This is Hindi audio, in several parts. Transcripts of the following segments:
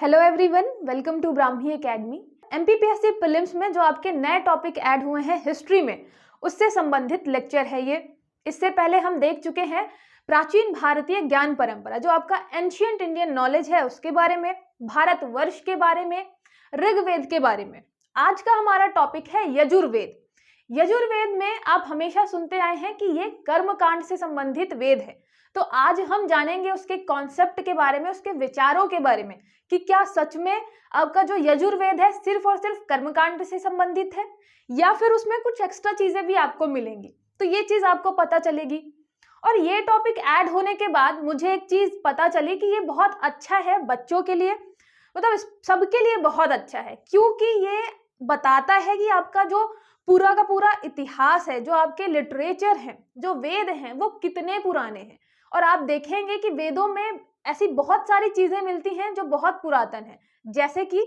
Hello everyone, welcome to Brahmi academy. MPPSC prelims में जो आपके नए टॉपिक ऐड हुए हैं हिस्ट्री में, उससे संबंधित लेक्चर है ये। इससे पहले हम देख चुके हैं प्राचीन भारतीय ज्ञान परंपरा, जो आपका एंशियंट इंडियन नॉलेज है उसके बारे में, भारतवर्ष के बारे में, ऋग्वेद के बारे में। आज का हमारा टॉपिक है यजुर्वेद। यजुर्वेद में आप हमेशा सुनते आए हैं कि ये कर्मकांड से संबंधित वेद है। तो आज हम जानेंगे उसके कॉन्सेप्ट के बारे में, उसके विचारों के बारे में, कि क्या सच में आपका जो यजुर्वेद है सिर्फ और सिर्फ कर्मकांड से संबंधित है या फिर उसमें कुछ एक्स्ट्रा चीजें भी आपको मिलेंगी। तो ये चीज आपको पता चलेगी। और ये टॉपिक ऐड होने के बाद मुझे एक चीज पता चली कि ये बहुत अच्छा है बच्चों के लिए, मतलब सबके लिए बहुत अच्छा है, क्योंकि ये बताता है कि आपका जो पूरा का पूरा इतिहास है, जो आपके लिटरेचर हैं, जो वेद हैं, वो कितने पुराने हैं। और आप देखेंगे कि वेदों में ऐसी बहुत सारी चीजें मिलती हैं जो बहुत पुरातन है। जैसे कि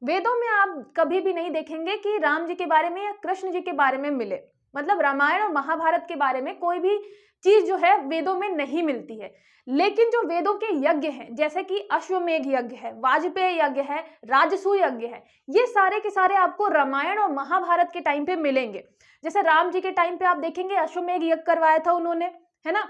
वेदों में आप कभी भी नहीं देखेंगे कि राम जी के बारे में या कृष्ण जी के बारे में मिले, मतलब रामायण और महाभारत के बारे में कोई भी चीज जो है वेदों में नहीं मिलती है। लेकिन जो वेदों के यज्ञ हैं, जैसे कि अश्वमेध यज्ञ है, वाजपेय यज्ञ है, राजसूय यज्ञ है, ये सारे के सारे आपको रामायण और महाभारत के टाइम पे मिलेंगे। जैसे राम जी के टाइम पे आप देखेंगे अश्वमेध यज्ञ करवाया था उन्होंने, है ना।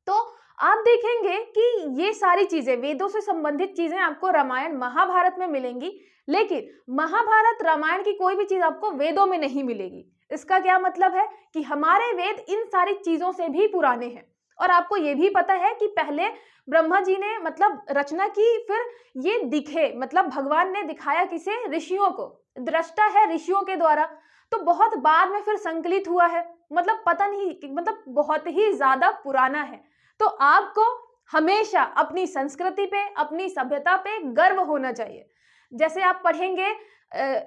तो आप देखेंगे कि ये सारी चीजें, वेदों से संबंधित चीजें आपको रामायण महाभारत में मिलेंगी, लेकिन महाभारत रामायण की कोई भी चीज आपको वेदों में नहीं मिलेगी। इसका क्या मतलब है कि हमारे वेद इन सारी चीजों से भी पुराने हैं। और आपको ये भी पता है कि पहले ब्रह्मा जी ने मतलब रचना की, फिर ये दिखे, मतलब भगवान ने दिखाया किसे, ऋषियों को, दृष्टा है ऋषियों के द्वारा। तो बहुत बाद में फिर संकलित हुआ है, मतलब पता नहीं, मतलब बहुत ही ज्यादा पुराना है। तो आपको हमेशा अपनी संस्कृति पे, अपनी सभ्यता पे गर्व होना चाहिए। जैसे आप पढ़ेंगे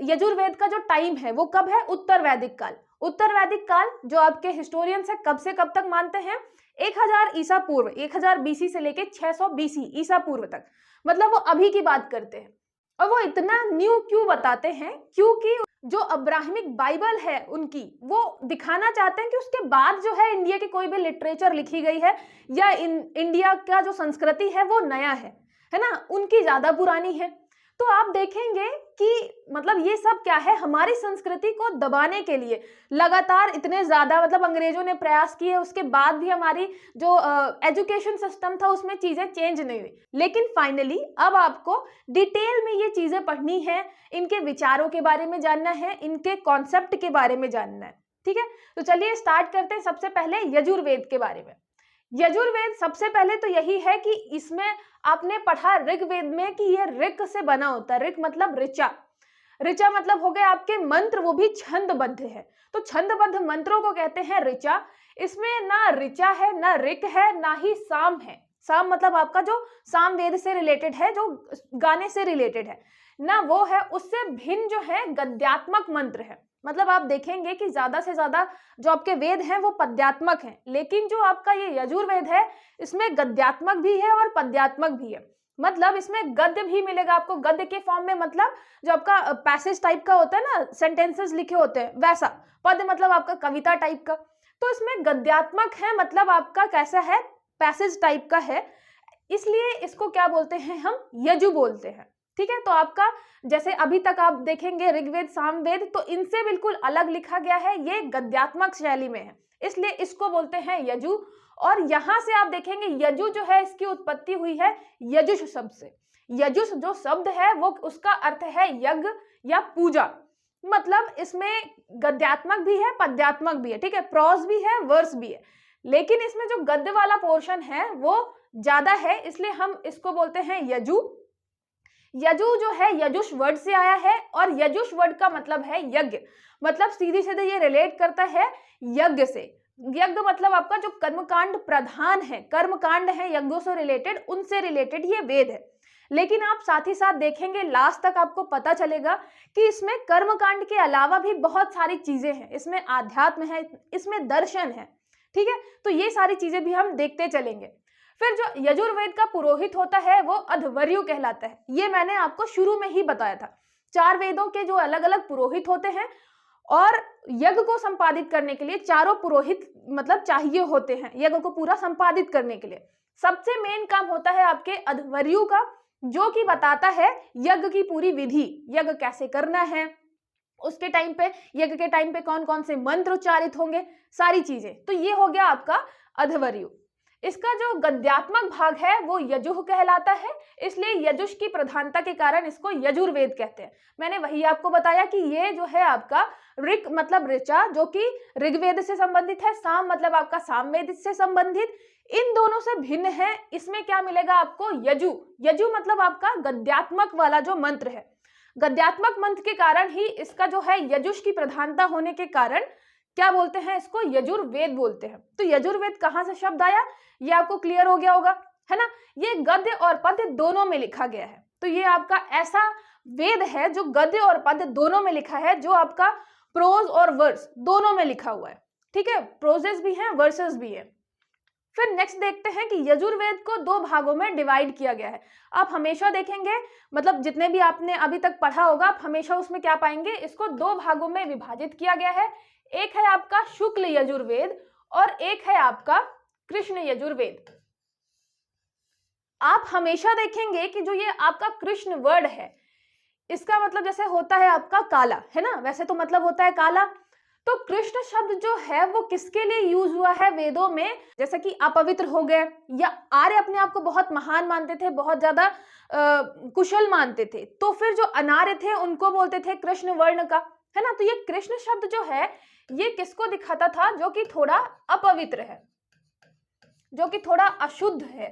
यजुर्वेद का जो टाइम है वो कब है, उत्तर वैदिक काल। उत्तर वैदिक काल जो आपके हिस्टोरियंस है कब से कब तक मानते हैं, 1000 ईसा पूर्व, 1000 बीसी से लेके 600 बीसी ईसा पूर्व तक, मतलब वो अभी की बात करते हैं। और वो इतना न्यू क्यों बताते हैं, क्योंकि जो अब्राहमिक बाइबल है उनकी, वो दिखाना चाहते हैं कि उसके बाद जो है इंडिया की कोई भी लिटरेचर लिखी गई है या इंडिया का जो संस्कृति है वो नया है ना, उनकी ज्यादा पुरानी है। तो आप देखेंगे कि मतलब ये सब क्या है, हमारी संस्कृति को दबाने के लिए लगातार इतने ज्यादा मतलब अंग्रेजों ने प्रयास किए, उसके बाद भी हमारी जो एजुकेशन सिस्टम था उसमें चीजें चेंज नहीं हुई। लेकिन फाइनली अब आपको डिटेल में ये चीजें पढ़नी है, इनके विचारों के बारे में जानना है, इनके कॉन्सेप्ट के बारे में जानना है। ठीक है, तो चलिए स्टार्ट करते हैं सबसे पहले यजुर्वेद के बारे में। यजुर्वेद सबसे पहले तो यही है कि इसमें आपने पढ़ा ऋग्वेद में कि ये ऋक से बना होता है। ऋक मतलब ऋचा, ऋचा मतलब हो गए आपके मंत्र, वो भी छंदबद्ध है। तो छंदबद्ध मंत्रों को कहते हैं ऋचा। इसमें ना ऋचा है, ना ऋक है, ना ही साम है। साम मतलब आपका जो सामवेद से रिलेटेड है, जो गाने से रिलेटेड है ना, वो है। उससे भिन्न जो है गद्यात्मक मंत्र है। मतलब आप देखेंगे कि ज्यादा से ज्यादा जो आपके वेद हैं वो पद्यात्मक हैं, लेकिन जो आपका ये यजुर्वेद है इसमें गद्यात्मक भी है और पद्यात्मक भी है। मतलब इसमें गद्य भी मिलेगा आपको, गद्य के फॉर्म में, मतलब जो आपका पैसेज टाइप का होता है ना, सेंटेंसेस लिखे होते हैं वैसा। पद मतलब आपका कविता टाइप का। तो इसमें गद्यात्मक है, मतलब आपका कैसा है, पैसेज टाइप का है, इसलिए इसको क्या बोलते हैं, हम यजु बोलते हैं। ठीक है, तो आपका जैसे अभी तक आप देखेंगे ऋग्वेद, सामवेद, तो इनसे बिल्कुल अलग लिखा गया है, ये गद्यात्मक शैली में है, इसलिए इसको बोलते हैं यजु। और यहां से आप देखेंगे यजु जो है इसकी उत्पत्ति हुई है यजुष शब्द से। यजुष जो शब्द है वो उसका अर्थ है यज्ञ या पूजा। मतलब इसमें गद्यात्मक भी है, पद्यात्मक भी है, ठीक है, प्रोज भी है, वर्स भी है, लेकिन इसमें जो गद्य वाला पोर्शन है वो ज्यादा है, इसलिए हम इसको बोलते हैं यजु। यजु जो है यजुष वर्ड से आया है, और यजुष वर्ड का मतलब है यज्ञ, मतलब सीधे सीधे ये रिलेट करता है यज्ञ से। यज्ञ मतलब आपका जो कर्मकांड प्रधान है, कर्मकांड है यज्ञों से रिलेटेड, उनसे रिलेटेड ये वेद है। लेकिन आप साथ ही साथ देखेंगे लास्ट तक आपको पता चलेगा कि इसमें कर्मकांड के अलावा भी बहुत सारी चीजें हैं, इसमें आध्यात्म है, इसमें दर्शन है। ठीक है, तो ये सारी चीजें भी हम देखते चलेंगे। फिर जो यजुर्वेद का पुरोहित होता है वो अध्वर्यु कहलाता है। ये मैंने आपको शुरू में ही बताया था। 4 वेदों के जो अलग अलग पुरोहित होते हैं, और यज्ञ को संपादित करने के लिए चारों पुरोहित मतलब चाहिए होते हैं यज्ञ को पूरा संपादित करने के लिए। सबसे मेन काम होता है आपके अध्वर्यु का, जो कि बताता है यज्ञ की पूरी विधि, यज्ञ कैसे करना है, उसके टाइम पे, यज्ञ के टाइम पे कौन कौन से मंत्र उच्चारित होंगे, सारी चीजें। तो ये हो गया आपका अध्वर्यु। इसका जो गद्यात्मक भाग है वो यजुः कहलाता है, इसलिए यजुष की प्रधानता के कारण इसको यजुर्वेद कहते हैं। मैंने वही आपको बताया कि ये जो है आपका ऋक मतलब ऋचा जो कि ऋग्वेद से संबंधित है, साम मतलब आपका सामवेद से संबंधित, इन दोनों से भिन्न है। इसमें क्या मिलेगा आपको, यजु। यजु मतलब आपका गद्यात्मक वाला जो मंत्र है, गद्यात्मक मंत्र के कारण ही इसका जो है यजुष की प्रधानता होने के कारण क्या बोलते हैं, इसको यजुर्वेद बोलते हैं। तो यजुर्वेद कहां से शब्द आया, ये आपको क्लियर हो गया होगा, है ना। ये गद्य और पद्य दोनों में लिखा गया है। तो ये आपका ऐसा वेद है जो गद्य और पद्य दोनों में लिखा है, जो आपका प्रोज और वर्स दोनों में लिखा हुआ है, ठीक है, प्रोजेस भी हैं, वर्सेस भी है। फिर नेक्स्ट देखते हैं कि यजुर्वेद को दो भागों में डिवाइड किया गया है। आप हमेशा देखेंगे, मतलब जितने भी आपने अभी तक पढ़ा होगा, आप हमेशा उसमें क्या पाएंगे, इसको दो भागों में विभाजित किया गया है। एक है आपका शुक्ल यजुर्वेद और एक है आपका कृष्ण यजुर्वेद। आप हमेशा देखेंगे कि जो ये आपका कृष्ण वर्ड है, इसका मतलब जैसे होता है आपका काला, है ना, वैसे तो मतलब होता है काला। तो कृष्ण शब्द जो है वो किसके लिए यूज हुआ है वेदों में, जैसे कि अपवित्र हो गए, या आर्य अपने आप को बहुत महान मानते थे, बहुत ज्यादा कुशल मानते थे, तो फिर जो अनार्य थे उनको बोलते थे कृष्ण वर्ण का, है ना। तो ये कृष्ण शब्द जो है ये किसको दिखाता था, जो कि थोड़ा अपवित्र है, जो कि थोड़ा अशुद्ध है,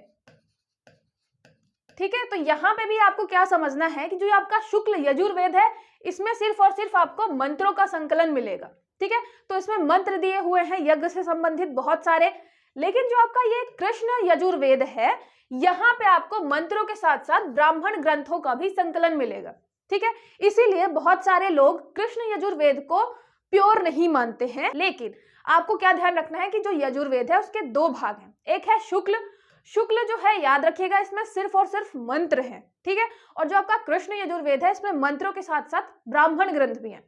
ठीक है। तो यहां पे भी आपको क्या समझना है कि जो आपका शुक्ल यजुर्वेद है, इसमें सिर्फ और सिर्फ आपको मंत्रों का संकलन मिलेगा, ठीक है। तो इसमें मंत्र दिए हुए हैं यज्ञ से संबंधित बहुत सारे, लेकिन जो आपका ये कृष्ण यजुर्वेद है, यहाँ पे आपको मंत्रों के साथ साथ ब्राह्मण ग्रंथों का भी संकलन मिलेगा, ठीक है। इसीलिए बहुत सारे लोग कृष्ण यजुर्वेद को प्योर नहीं मानते हैं। लेकिन आपको क्या ध्यान रखना है कि जो यजुर्वेद है उसके दो भाग हैं, एक है शुक्ल, शुक्ल जो है याद रखिएगा इसमें सिर्फ और सिर्फ मंत्र हैं, ठीक है। और जो आपका कृष्ण यजुर्वेद है इसमें मंत्रों के साथ साथ ब्राह्मण ग्रंथ भी हैं।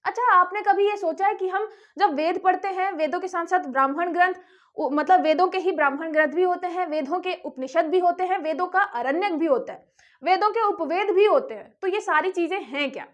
अच्छा, आपने कभी ये सोचा है कि हम जब वेद पढ़ते हैं, वेदों के साथ साथ ब्राह्मण ग्रंथ, मतलब वेदों के ही ब्राह्मण ग्रंथ भी होते हैं, वेदों के उपनिषद भी होते हैं, वेदों का अरण्यक भी होता है, वेदों के उपवेद भी होते हैं, तो ये सारी चीजें हैं क्या।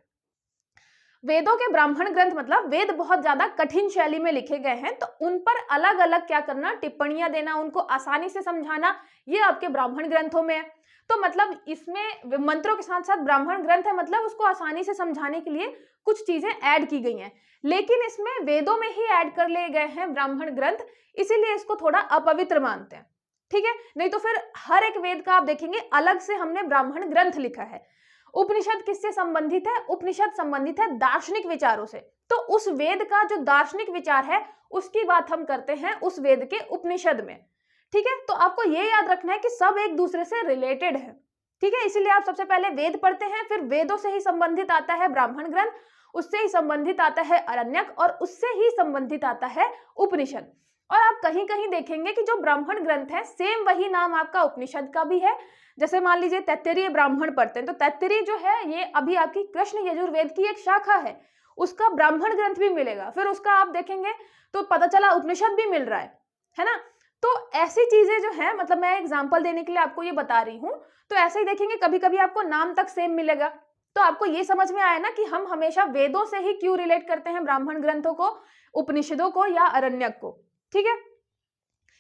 वेदों के ब्राह्मण ग्रंथ मतलब वेद बहुत ज्यादा कठिन शैली में लिखे गए हैं, तो उन पर अलग अलग क्या करना, टिप्पणियां देना, उनको आसानी से समझाना, ये आपके ब्राह्मण ग्रंथों में है। तो मतलब इसमें मंत्रों के साथ साथ ब्राह्मण ग्रंथ है, मतलब उसको आसानी से समझाने के लिए कुछ चीजें ऐड की गई हैं, लेकिन इसमें वेदों में ही ऐड कर लिए गए हैं ब्राह्मण ग्रंथ, इसीलिए इसको थोड़ा अपवित्र मानते हैं, ठीक है। नहीं तो फिर हर एक वेद का आप देखेंगे अलग से हमने ब्राह्मण ग्रंथ लिखा है। उपनिषद किससे संबंधित है, उपनिषद संबंधित है दार्शनिक विचारों से, तो उस वेद का जो दार्शनिक विचार है उसकी बात हम करते हैं उस वेद के उपनिषद में, ठीक है। तो आपको ये याद रखना है कि सब एक दूसरे से रिलेटेड है, ठीक है। इसीलिए आप सबसे पहले वेद पढ़ते हैं, फिर वेदों से ही संबंधित आता है ब्राह्मण ग्रंथ, उससे ही संबंधित आता है अरण्यक, और उससे ही संबंधित आता है उपनिषद। और आप कहीं कहीं देखेंगे कि जो ब्राह्मण ग्रंथ है सेम वही नाम आपका उपनिषद का भी है। जैसे मान लीजिए तैत्तिरीय ब्राह्मण पढ़ते हैं, तो तैत्तिरीय जो है ये अभी आपकी कृष्ण यजुर्वेद की एक शाखा है, उसका ब्राह्मण ग्रंथ भी मिलेगा, फिर उसका आप देखेंगे तो पता चला उपनिषद भी मिल रहा है ना। तो ऐसी चीजें जो है, मतलब मैं एग्जांपल देने के लिए आपको ये बता रही हूँ, तो ऐसे ही देखेंगे कभी कभी आपको नाम तक सेम मिलेगा। तो आपको ये समझ में आया ना कि हम हमेशा वेदों से ही क्यों रिलेट करते हैं ब्राह्मण ग्रंथों को, उपनिषदों को या अरण्यक को, ठीक है।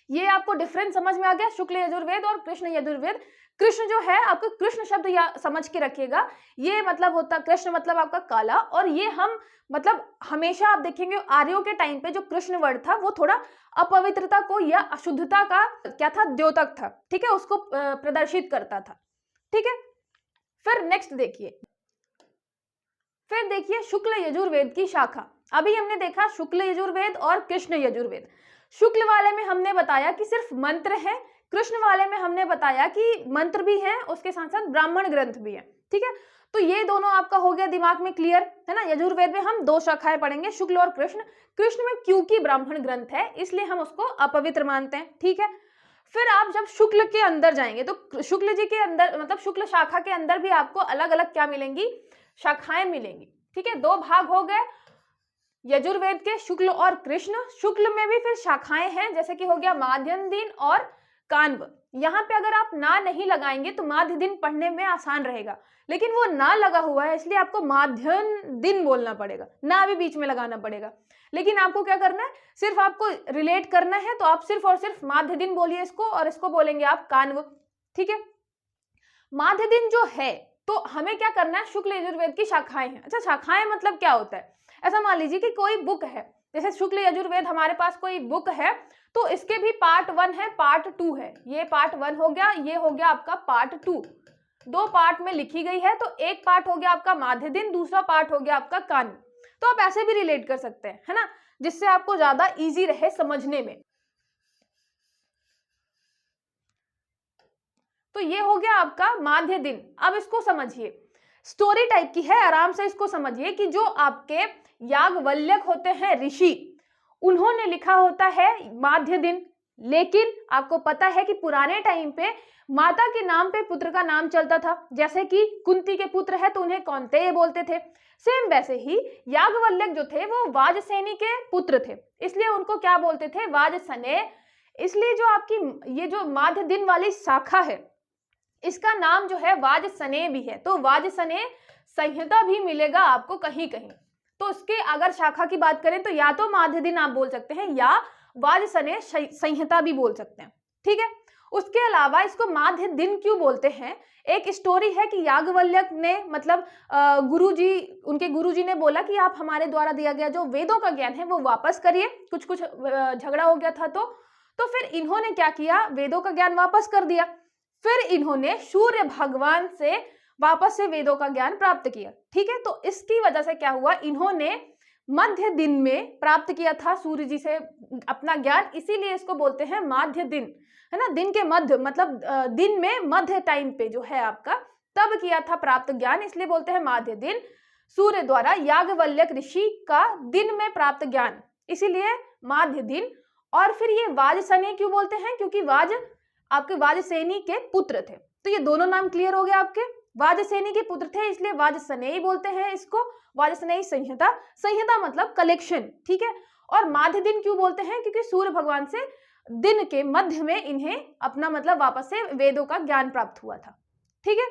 ये आपको डिफरेंस समझ में आ गया, शुक्ल यजुर्वेद और कृष्ण यजुर्वेद। कृष्ण जो है आपको कृष्ण शब्द या समझ के रखिएगा, ये मतलब होता, कृष्ण मतलब आपका काला, और ये हम मतलब हमेशा आप देखेंगे आर्यों के टाइम पे जो कृष्ण वर्ड था वो थोड़ा अपवित्रता को या अशुद्धता का क्या था, द्योतक था, ठीक है, उसको प्रदर्शित करता था, ठीक है। फिर नेक्स्ट देखिए, फिर देखिए शुक्ल यजुर्वेद की शाखा। अभी हमने देखा शुक्ल यजुर्वेद और कृष्ण यजुर्वेद। शुक्ल वाले में हमने बताया कि सिर्फ मंत्र है, कृष्ण वाले में हमने बताया कि मंत्र भी हैं, उसके साथ साथ ब्राह्मण ग्रंथ भी है, ठीक है। तो ये दोनों आपका हो गया दिमाग में क्लियर, है ना। यजुर्वेद में हम दो शाखाएं पढ़ेंगे, शुक्ल और कृष्ण। कृष्ण में क्योंकि ब्राह्मण ग्रंथ है इसलिए हम उसको अपवित्र मानते हैं, ठीक है। फिर आप जब शुक्ल के अंदर जाएंगे तो शुक्ल जी के अंदर, मतलब शुक्ल शाखा के अंदर भी आपको अलग अलग क्या मिलेंगी, शाखाएं मिलेंगी, ठीक है। दो भाग हो गए यजुर्वेद के, शुक्ल और कृष्ण। शुक्ल में भी फिर शाखाएं हैं, जैसे कि हो गया माध्यम दिन और कान्व। यहाँ पे अगर आप ना नहीं लगाएंगे तो माध्य दिन पढ़ने में आसान रहेगा, लेकिन वो ना लगा हुआ है इसलिए आपको माध्य दिन बोलना पड़ेगा, ना भी बीच में लगाना पड़ेगा। लेकिन आपको क्या करना है, सिर्फ आपको रिलेट करना है तो आप सिर्फ और सिर्फ माध्य दिन बोलिए इसको, और इसको बोलेंगे आप कान्व। ठीक है, माध्य दिन जो है तो हमें क्या करना है, शुक्ल यजुर्वेद की शाखाएं हैं। अच्छा, शाखाएं मतलब क्या होता है, ऐसा मान लीजिए कि कोई बुक है, जैसे शुक्ल यजुर्वेद हमारे पास कोई बुक है तो इसके भी पार्ट 1 है, पार्ट 2 है। ये पार्ट 1 हो गया, ये हो गया आपका पार्ट 2, 2 पार्ट में लिखी गई है। तो एक पार्ट हो गया आपका माध्य दिन, दूसरा पार्ट हो गया आपका कान्व। तो आप ऐसे भी रिलेट कर सकते हैं, है ना, जिससे आपको ज्यादा इजी रहे समझने में। तो ये हो गया आपका माध्य दिन। अब इसको समझिए, स्टोरी टाइप की है, आराम से इसको समझिए कि जो आपके याज्ञवल्क्य होते हैं ऋषि, उन्होंने लिखा होता है माध्य दिन। लेकिन आपको पता है कि पुराने टाइम पे माता के नाम पे पुत्र का नाम चलता था, जैसे कि कुंती के पुत्र है तो उन्हें कौन्तेय बोलते थे। सेम वैसे ही याज्ञवल्क्य जो थे वो वाजसेनी के पुत्र थे, इसलिए उनको क्या बोलते थे, वाजसनेय। इसलिए जो आपकी ये जो माध्य दिन वाली शाखा है इसका नाम जो है वाजसनेय भी है। तो वाजसनेय संहिता भी मिलेगा आपको कहीं कहीं। तो उसके अगर शाखा की बात करें तो या तो माध्य दिन आप बोल सकते हैं या वाजसनेय संहिता भी बोल सकते हैं। ठीक है, उसके अलावा इसको माध्य दिन क्यों बोलते हैं, एक स्टोरी है कि याज्ञवल्क्य ने मतलब उनके गुरुजी ने बोला कि आप हमारे द्वारा दिया गया जो वेदों का ज्ञान है वो वापस करिए, कुछ झगड़ा हो गया था। तो फिर इन्होंने क्या किया, वेदों का ज्ञान वापस कर दिया। फिर इन्होंने सूर्य भगवान से वापस से वेदों का ज्ञान प्राप्त किया। ठीक है, तो इसकी वजह से क्या हुआ, इन्होंने मध्य दिन में प्राप्त किया था सूर्य जी से अपना ज्ञान, इसीलिए इसको बोलते हैं माध्य दिन, है ना। दिन के मध्य मतलब दिन में मध्य टाइम पे जो है आपका तब किया था प्राप्त ज्ञान, इसलिए बोलते हैं माध्य दिन। सूर्य द्वारा याज्ञवल्क्य ऋषि का दिन में प्राप्त ज्ञान, इसीलिए माध्य दिन। और फिर ये वाजसनेय क्यों बोलते हैं, क्योंकि आपके वाजसेनी के पुत्र थे। तो ये दोनों नाम क्लियर हो गया आपके, वाजसेनी के पुत्र थे इसलिए वाजसनेय बोलते हैं इसको, वाजसनेय संहिता। संहिता मतलब कलेक्शन। ठीक है, और माध्य दिन क्यों बोलते हैं, क्योंकि सूर्य भगवान से दिन के मध्य में इन्हें अपना मतलब वापस से वेदों का ज्ञान प्राप्त हुआ था। ठीक है,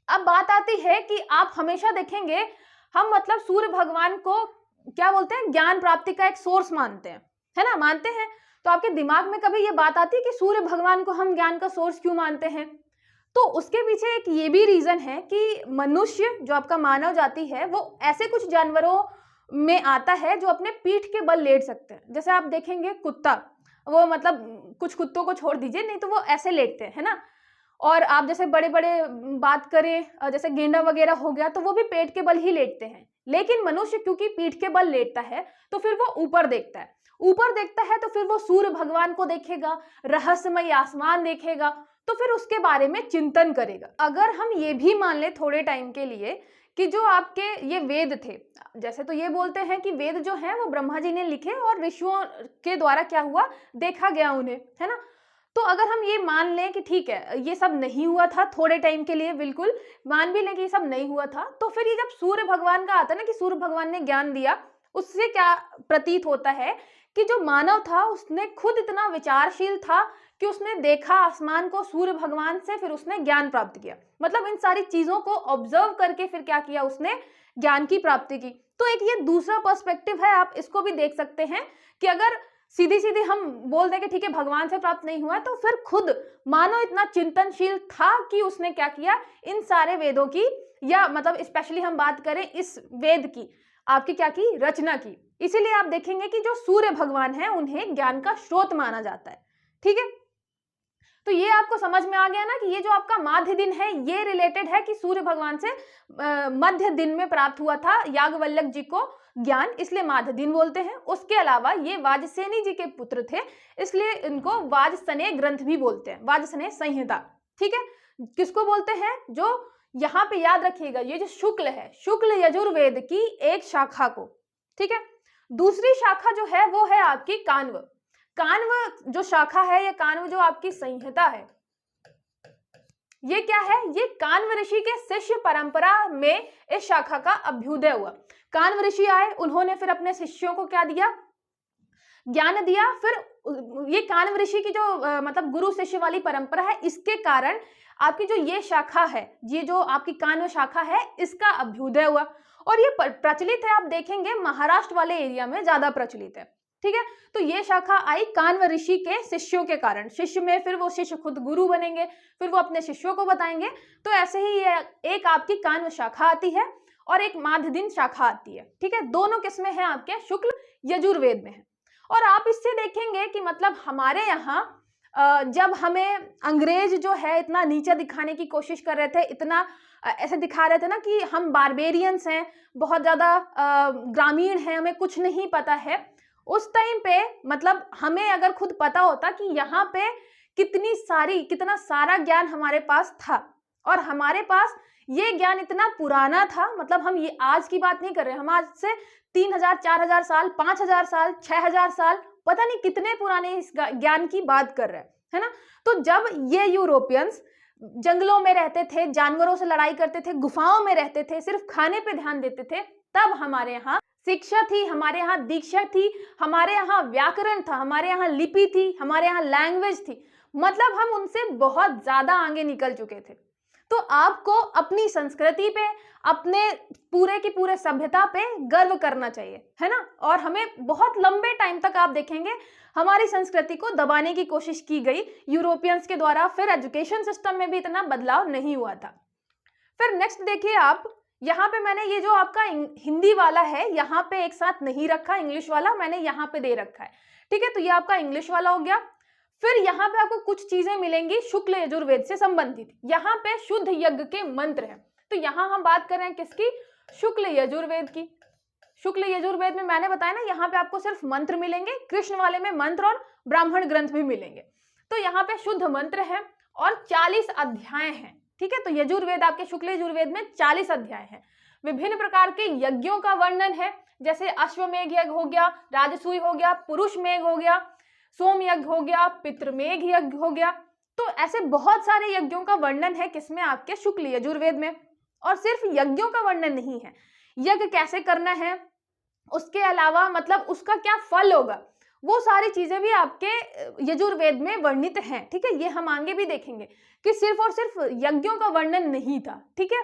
अब बात आती है कि आप हमेशा देखेंगे हम मतलब सूर्य भगवान को क्या बोलते हैं, ज्ञान प्राप्ति का एक सोर्स मानते हैं, है ना, मानते हैं। तो आपके दिमाग में कभी ये बात आती है कि सूर्य भगवान को हम ज्ञान का सोर्स क्यों मानते हैं, तो उसके पीछे एक ये भी रीजन है कि मनुष्य जो आपका मानव जाति है वो ऐसे कुछ जानवरों में आता है जो अपने पीठ के बल लेट सकते हैं। जैसे आप देखेंगे कुत्ता, वो मतलब कुछ कुत्तों को छोड़ दीजिए, नहीं तो वो ऐसे लेटते हैं, है ना। और आप जैसे बड़े बड़े बात करें, जैसे गेंडा वगैरह हो गया, तो वो भी पेट के बल ही लेटते हैं। लेकिन मनुष्य क्योंकि पीठ के बल लेटता है तो फिर वो ऊपर देखता है, ऊपर देखता है तो फिर वो सूर्य भगवान को देखेगा, रहस्यमय आसमान देखेगा, तो फिर उसके बारे में चिंतन करेगा। अगर हम ये भी मान ले थोड़े टाइम के लिए कि जो आपके ये वेद थे, जैसे तो ये बोलते हैं कि वेद जो है वो ब्रह्मा जी ने लिखे और ऋषियों के द्वारा क्या हुआ, देखा गया उन्हें, है ना। तो अगर हम ये मान लें कि ठीक है ये सब नहीं हुआ था, थोड़े टाइम के लिए बिल्कुल मान भी लें कि ये सब नहीं हुआ था, तो फिर ये जब सूर्य भगवान का आता है ना कि सूर्य भगवान ने ज्ञान दिया, उससे क्या प्रतीत होता है कि जो मानव था उसने खुद इतना विचारशील था कि उसने देखा आसमान को सूर्य भगवान से, फिर उसने ज्ञान प्राप्त किया। मतलब इन सारी चीजों को ऑब्जर्व करके फिर क्या किया, उसने ज्ञान की प्राप्ति की। तो एक ये दूसरा पर्सपेक्टिव है, आप इसको भी देख सकते हैं कि अगर सीधी सीधी हम बोल दें कि ठीक है भगवान से प्राप्त नहीं हुआ, तो फिर खुद मानव इतना चिंतनशील था कि उसने क्या किया, इन सारे वेदों की, या मतलब स्पेशली हम बात करें इस वेद की, आपकी क्या की, रचना की। इसीलिए आप देखेंगे कि जो सूर्य भगवान है उन्हें ज्ञान का स्रोत माना जाता है। ठीक है, तो ये आपको समझ में आ गया ना कि ये जो आपका माध्य दिन है ये रिलेटेड है कि सूर्य भगवान से मध्य दिन में प्राप्त हुआ था याज्ञवल्क्य जी को ज्ञान, इसलिए माध्य दिन बोलते हैं। उसके अलावा ये वाजसेनी जी के पुत्र थे, इसलिए इनको वाजसनेय ग्रंथ भी बोलते हैं, वाजसनेय संहिता। ठीक है, किसको बोलते हैं, जो यहाँ पे याद रखिएगा ये जो शुक्ल है, शुक्ल यजुर्वेद की एक शाखा को। ठीक है, दूसरी शाखा जो है वो है आपकी कान्व। कान्व जो शाखा है, ये कान्व जो आपकी संहिता है, ये क्या है, ये कान्व ऋषि के शिष्य परंपरा में इस शाखा का अभ्युदय हुआ। कान्व ऋषि आए, उन्होंने फिर अपने शिष्यों को क्या दिया, ज्ञान दिया। फिर ये काण्व ऋषि की जो मतलब गुरु शिष्य वाली परंपरा है, इसके कारण आपकी जो ये शाखा है, ये जो आपकी काण्व शाखा है, इसका अभ्युदय हुआ और ये प्रचलित है। आप देखेंगे महाराष्ट्र वाले एरिया में ज्यादा प्रचलित है, ठीक है। तो ये शाखा आई काण्व ऋषि के शिष्यों के कारण, शिष्य में फिर वो शिष्य खुद गुरु बनेंगे, फिर वो अपने शिष्यों को बताएंगे। तो ऐसे ही ये एक आपकी काण्व शाखा आती है और एक माध्यदिन शाखा आती है, ठीक है। दोनों किसमें है? आपके शुक्ल यजुर्वेद में है। और आप इससे देखेंगे कि मतलब हमारे यहाँ जब हमें अंग्रेज जो है इतना नीचा दिखाने की कोशिश कर रहे थे, इतना ऐसे दिखा रहे थे ना कि हम बारबेरियंस हैं, बहुत ज्यादा ग्रामीण हैं, हमें कुछ नहीं पता है, उस टाइम पे मतलब हमें अगर खुद पता होता कि यहाँ पे कितना सारा ज्ञान हमारे पास था और हमारे पास ये ज्ञान इतना पुराना था, मतलब हम ये आज की बात नहीं कर रहे, हम आज से 3000 4000 साल 5000 साल 6000 साल पता नहीं कितने पुराने इस ज्ञान की बात कर रहे हैं, है ना। तो जब ये यूरोपियंस जंगलों में रहते थे, जानवरों से लड़ाई करते थे, गुफाओं में रहते थे, सिर्फ खाने पे ध्यान देते थे, तब हमारे यहाँ शिक्षा थी, हमारे यहाँ दीक्षा थी, हमारे यहाँ व्याकरण था, हमारे यहाँ लिपि थी, हमारे यहाँ लैंग्वेज थी, मतलब हम उनसे बहुत ज्यादा आगे निकल चुके थे। तो आपको अपनी संस्कृति पे, अपने पूरे की पूरे सभ्यता पे गर्व करना चाहिए, है ना। और हमें बहुत लंबे टाइम तक आप देखेंगे हमारी संस्कृति को दबाने की कोशिश की गई यूरोपियंस के द्वारा, फिर एजुकेशन सिस्टम में भी इतना बदलाव नहीं हुआ था। फिर नेक्स्ट देखिए आप, यहाँ पे मैंने ये जो आपका हिंदी वाला है यहाँ पे एक साथ नहीं रखा, इंग्लिश वाला मैंने यहाँ पे दे रखा है, ठीक है। तो ये आपका इंग्लिश वाला हो गया। फिर यहाँ पे आपको कुछ चीजें मिलेंगी शुक्ल यजुर्वेद से संबंधित, यहाँ पे शुद्ध यज्ञ के मंत्र हैं। तो यहाँ हम बात कर रहे हैं किसकी? शुक्ल यजुर्वेद की। शुक्ल यजुर्वेद में मैंने बताया ना, यहाँ पे आपको सिर्फ मंत्र मिलेंगे, कृष्ण वाले में मंत्र और ब्राह्मण ग्रंथ भी मिलेंगे। तो यहाँ पे शुद्ध मंत्र है और 40 अध्याय हैं, ठीक है। तो यजुर्वेद आपके शुक्ल यजुर्वेद में 40 अध्याय हैं। विभिन्न प्रकार के यज्ञों का वर्णन है, जैसे अश्वमेघ यज्ञ हो गया, राजसूय हो गया, पुरुष मेघ हो गया, सोम यज्ञ हो गया, पितृमेघ यज्ञ हो गया। तो ऐसे बहुत सारे यज्ञों का वर्णन है किसमें? आपके शुक्ल यजुर्वेद में। और सिर्फ यज्ञों का वर्णन नहीं है, यज्ञ कैसे करना है, उसके अलावा मतलब उसका क्या फल होगा, वो सारी चीजें भी आपके यजुर्वेद में वर्णित हैं, ठीक है। ये हम आगे भी देखेंगे कि सिर्फ और सिर्फ यज्ञों का वर्णन नहीं था, ठीक है।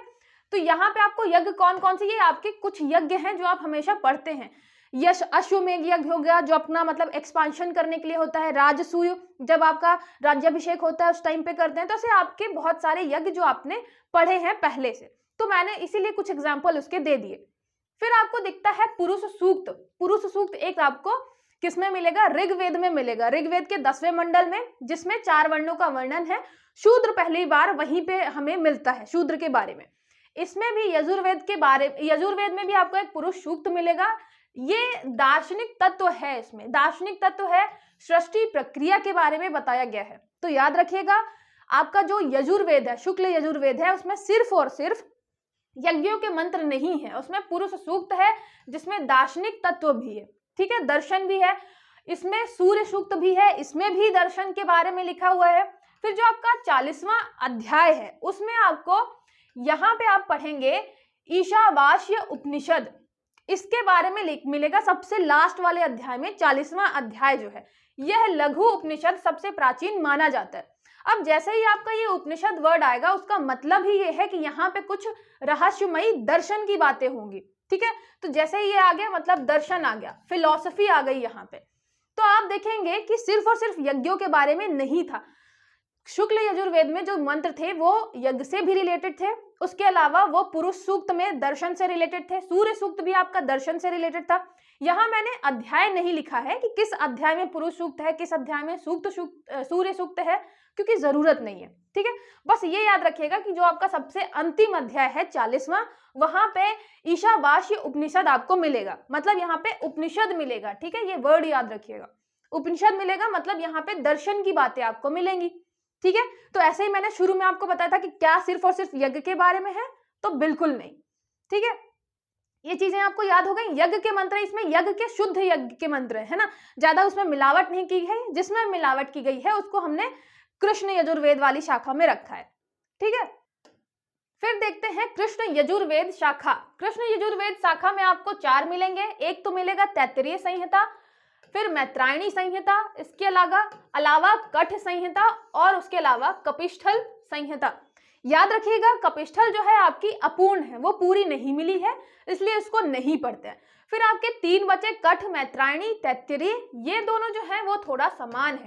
तो यहाँ पे आपको यज्ञ कौन कौन से, ये आपके कुछ यज्ञ हैं जो आप हमेशा पढ़ते हैं। यश अश्वमेघ यज्ञ हो गया, जो अपना मतलब एक्सपांशन करने के लिए होता है। राजसूय, जब आपका राज्याभिषेक होता है उस टाइम पे करते हैं। तो ऐसे आपके बहुत सारे यज्ञ जो आपने पढ़े हैं पहले से, तो मैंने इसीलिए कुछ एग्जाम्पल उसके दे दिए। फिर आपको दिखता है पुरुष सूक्त। पुरुष सूक्त एक आपको किसमें मिलेगा? ऋग्वेद में मिलेगा, ऋग्वेद के 10वें मंडल में, जिसमें 4 वर्णों का वर्णन है। शूद्र पहली बार वहीं पे हमें मिलता है, शूद्र के बारे में। इसमें भी यजुर्वेद में भी आपको एक पुरुष सूक्त मिलेगा। ये दार्शनिक तत्व है, इसमें दार्शनिक तत्व है, सृष्टि प्रक्रिया के बारे में बताया गया है। तो याद रखिएगा, आपका जो यजुर्वेद है, शुक्ल यजुर्वेद है, उसमें सिर्फ और सिर्फ यज्ञों के मंत्र नहीं है, उसमें पुरुष सूक्त है जिसमें दार्शनिक तत्व भी है, ठीक है, दर्शन भी है। इसमें सूर्य सूक्त भी है, इसमें भी दर्शन के बारे में लिखा हुआ है। फिर जो आपका 40वां अध्याय है, उसमें आपको यहाँ पे आप पढ़ेंगे ईशावास्य उपनिषद, इसके बारे में मिलेगा सबसे लास्ट वाले अध्याय में। 40वां अध्याय जो है, यह लघु उपनिषद सबसे प्राचीन माना जाता है। अब जैसे ही आपका ये उपनिषद वर्ड आएगा, उसका मतलब ही ये है कि यहाँ पे कुछ रहस्यमयी दर्शन की बातें होंगी, ठीक है। तो जैसे ही ये आ गया, मतलब दर्शन आ गया, फिलॉसफी आ गई यहाँ पे। तो आप देखेंगे कि सिर्फ और सिर्फ यज्ञों के बारे में नहीं था। शुक्ल यजुर्वेद में जो मंत्र थे वो यज्ञ से भी रिलेटेड थे, उसके अलावा वो पुरुष सूक्त में दर्शन से रिलेटेड थे, सूर्य सूक्त भी आपका दर्शन से रिलेटेड था। यहाँ मैंने अध्याय नहीं लिखा है कि किस अध्याय में पुरुष सूक्त है, किस अध्याय में सूर्य सूक्त है, क्योंकि जरूरत नहीं है, ठीक है। बस ये याद रखिएगा कि जो आपका सबसे अंतिम अध्याय है 40वां, वहां पे ईशावास्य उपनिषद आपको मिलेगा, मतलब यहाँ पे उपनिषद मिलेगा, ठीक है। ये वर्ड याद रखिएगा, उपनिषद मिलेगा, मतलब यहाँ पे दर्शन की बातें आपको मिलेंगी, ठीक है। तो ऐसे ही मैंने शुरू में आपको बताया था कि क्या सिर्फ और सिर्फ यज्ञ के बारे में है, तो बिल्कुल नहीं, ठीक है। ये चीजें आपको याद हो गई। यज्ञ के मंत्र, इसमें यज्ञ के शुद्ध यज्ञ के मंत्र है ना, ज्यादा उसमें मिलावट नहीं की है। जिसमें मिलावट की गई है उसको हमने कृष्ण यजुर्वेद वाली शाखा में रखा है, ठीक है। फिर देखते हैं कृष्ण यजुर्वेद शाखा। कृष्ण यजुर्वेद शाखा में आपको 4 मिलेंगे। एक तो मिलेगा तैत्तिरीय संहिता, फिर मैत्रायणी संहिता, इसके अलावा कठ संहिता और उसके अलावा कपिस्थल संहिता। याद रखिएगा कपिस्थल जो है आपकी अपूर्ण है, वो पूरी नहीं मिली है, इसलिए इसको नहीं पढ़ते हैं। फिर आपके 3 बचे कठ, मैत्रायणी, तैत्तिरीय। ये दोनों जो है वो थोड़ा समान